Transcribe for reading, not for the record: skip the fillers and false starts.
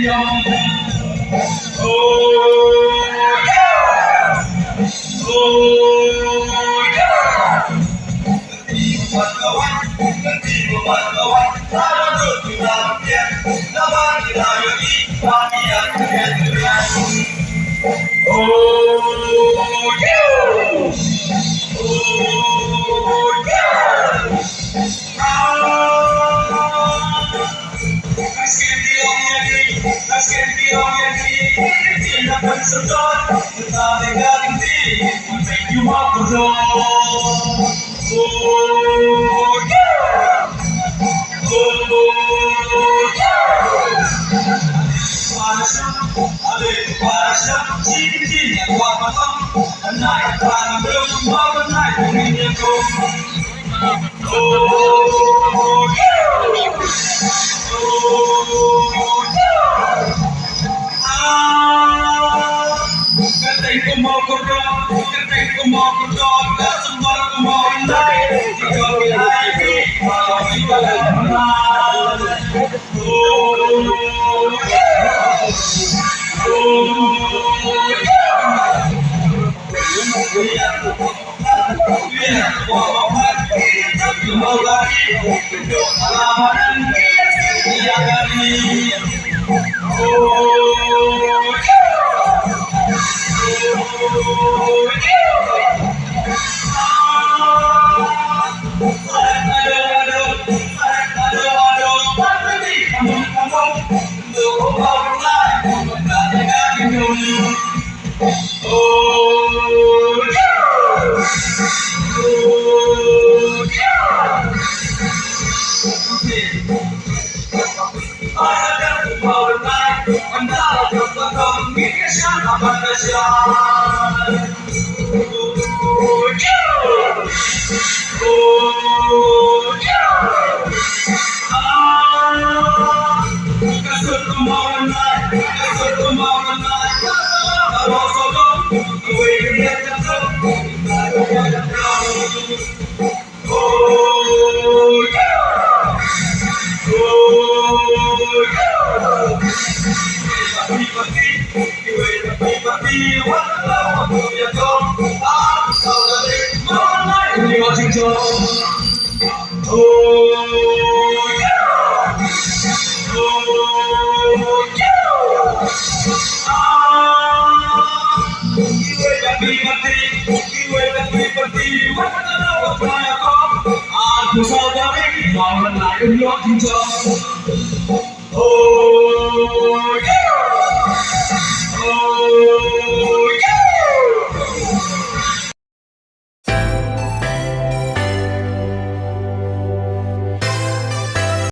nhầm. Oh yeah, oh yeah. Phật cầu anh, cái gì của Phật cầu anh, ta đã được từ làm tiền, ta ban thì là được đi, ta đi ăn thực hiện từ anh. Oh yeah, oh yeah. Let's get the on let's get the on Chỉ là phần sớm tối, người ta để ra tình gì, mình phải yêu hoa của rồi. Oh yeah, oh yeah. Parasam, cinta yang kuat malam, naik tanah berumah naik dunia kau. Oh yeah, oh yeah. Cái tình của một con đó, đã xâm nhập của một này, chỉ có cái ai biết mà có biết là làm nào. Oh yeah, oh yeah. Aku saudari, mau menaik lo tinjau.